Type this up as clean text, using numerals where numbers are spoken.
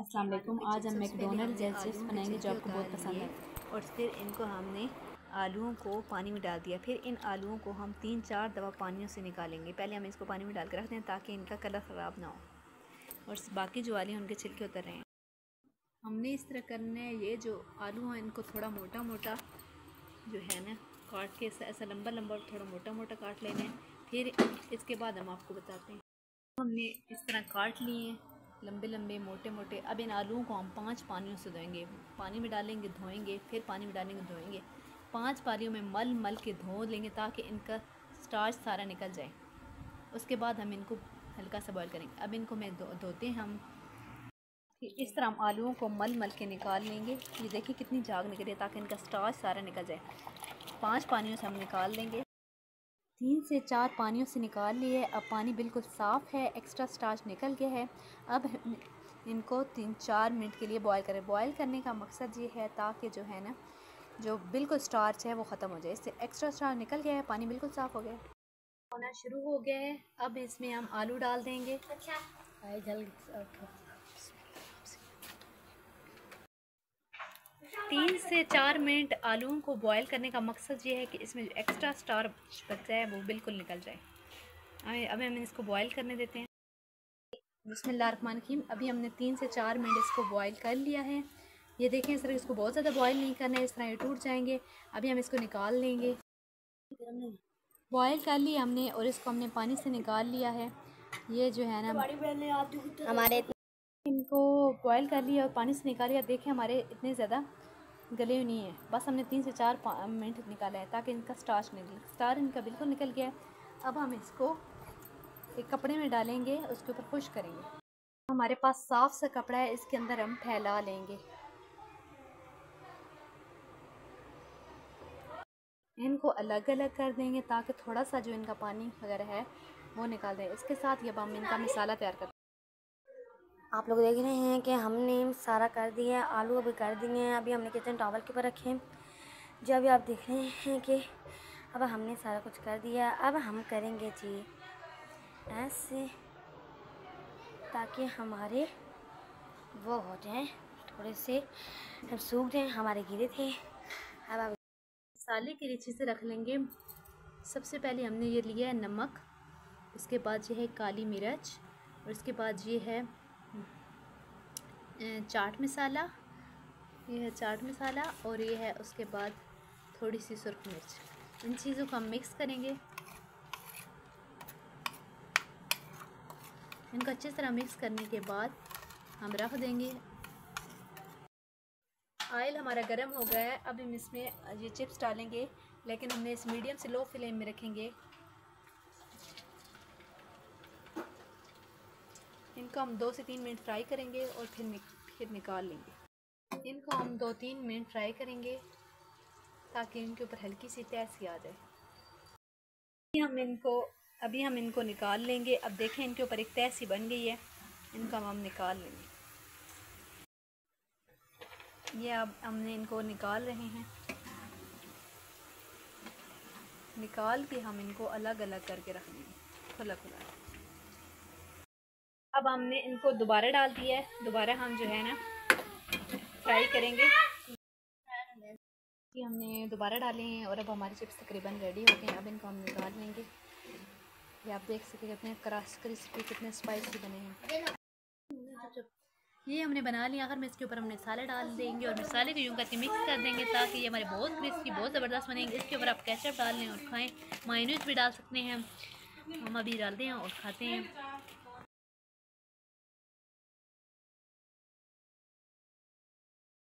अस्सलाम वालेकुम। आज हम मैकडोनल्ड जैसे बनाएंगे जो आपको बहुत पसंद है। और फिर इनको हमने आलूओं को पानी में डाल दिया। फिर इन आलूओं को हम 3-4 दफ़ा पानियों से निकालेंगे। पहले हम इसको पानी में डाल कर रख दें ताकि इनका कलर ख़राब ना हो और बाकी जो आलू हैं उनके छिलके उतर रहे हैं। हमने इस तरह करना है, ये जो आलू हैं इनको थोड़ा मोटा मोटा जो है ना काट के ऐसा लंबा लंबा और थोड़ा मोटा मोटा काट लेना है। फिर इसके बाद हम आपको बताते हैं। हमने इस तरह काट लिए हैं लंबे लंबे मोटे मोटे। अब इन आलूओं को हम 5 पानियों से धोएंगे। पानी में डालेंगे, धोएंगे, फिर पानी में डालेंगे, धोएंगे। 5 पानियों में मल मल के धो लेंगे ताकि इनका स्टार्च सारा निकल जाए। उसके बाद हम इनको हल्का सा बॉईल करेंगे। अब इनको मैं धोते हैं हम इस तरह। हम आलूओं को मल मल के निकाल लेंगे। ये देखिए कितनी झाग निकल रही है ताकि इनका स्टार्च सारा निकल जाए। 5 पानियों से हम निकाल लेंगे। 3 से 4 पानियों से निकाल लिए। अब पानी बिल्कुल साफ़ है, एक्स्ट्रा स्टार्च निकल गया है। अब इनको 3-4 मिनट के लिए बॉईल करें। बॉईल करने का मकसद ये है ताकि जो है ना जो बिल्कुल स्टार्च है वो ख़त्म हो जाए। इससे एक्स्ट्रा स्टार्च निकल गया है, पानी बिल्कुल साफ़ हो गया होना शुरू हो गया है। अब इसमें हम आलू डाल देंगे। 3 से 4 मिनट आलूओं को बॉईल करने का मकसद ये है कि इसमें जो एक्स्ट्रा स्टार्च बचा है वो बिल्कुल निकल जाए। अब हम इसको बॉईल करने देते हैं। बिस्मिल्लाहिर्रहमानिर्रहीम। अभी हमने 3 से 4 मिनट इसको बॉईल कर लिया है। ये देखें, इस तरह इसको बहुत ज़्यादा बॉईल नहीं करना है, इस तरह ये टूट जाएंगे। अभी हम इसको निकाल लेंगे। बॉईल कर लिया हमने और इसको हमने पानी से निकाल लिया है। ये जो है ना हमारे इनको बॉईल कर लिया और पानी से निकाल लिया। देखें हमारे इतने ज़्यादा गले हुए नहीं है, बस हमने 3 से 4 मिनट निकाला है ताकि इनका स्टार्च निकले। स्टार्च इनका बिल्कुल निकल गया है। अब हम इसको एक कपड़े में डालेंगे, उसके ऊपर खुश करेंगे। हमारे पास साफ सा कपड़ा है, इसके अंदर हम फैला लेंगे। इनको अलग अलग कर देंगे ताकि थोड़ा सा जो इनका पानी वगैरह है वो निकाल दें। इसके साथ ये हम इनका मसाला तैयार करते हैं। आप लोग देख रहे हैं कि हमने सारा कर दिया है। आलू अभी कर दिए हैं। अभी हमने किचन टॉवल के ऊपर रखे हैं। जो अभी आप देख रहे हैं कि अब हमने सारा कुछ कर दिया। अब हम करेंगे जी ऐसे ताकि हमारे वो हो जाए, थोड़े से सूख जाए, हमारे गिरे थे। अब आप मसाले के लिए चीज़ें रख लेंगे। सबसे पहले हमने ये लिया है नमक, उसके बाद ये है काली मिर्च, और उसके बाद ये है चाट मसाला, ये है चाट मसाला, और ये है उसके बाद थोड़ी सी सुर्ख मिर्च। इन चीज़ों को हम मिक्स करेंगे। इनको अच्छी तरह मिक्स करने के बाद हम रख देंगे। ऑयल हमारा गर्म हो गया है। अब हम इसमें ये चिप्स डालेंगे, लेकिन हमने इस मीडियम से लो फ्लेम में रखेंगे। इनको हम 2 से 3 मिनट फ्राई करेंगे और फिर निकाल लेंगे। इनको हम 2-3 मिनट फ्राई करेंगे ताकि इनके ऊपर हल्की सी तह सी आ जाए। अभी हम इनको निकाल लेंगे। अब देखें इनके ऊपर एक तह सी बन गई है, इनको हम निकाल लेंगे। ये अब हमने इनको निकाल रहे हैं। निकाल के हम इनको अलग अलग करके रख देंगे खुला खुला। अब हमने इनको दोबारा डाल दिया है। दोबारा हम जो है ना फ्राई करेंगे। ये हमने दोबारा डाले हैं और अब हमारे चिप्स तकरीबन रेडी हो गए हैं। अब इनको हम निकाल लेंगे। ये आप देख सकते कितने क्रिस्पी, कितने स्पाइसी बने हैं। ये हमने बना लिया। आखिर में इसके ऊपर हम मसाले डाल देंगे और मसाले को यूँ करके मिक्स कर देंगे ताकि ये हमारे बहुत क्रिस्पी, बहुत ज़बरदस्त बनेंगे। इसके ऊपर आप केचप डाल लें और खाएँ। मायोनीज भी डाल सकते हैं, हम अभी डालते हैं और खाते हैं।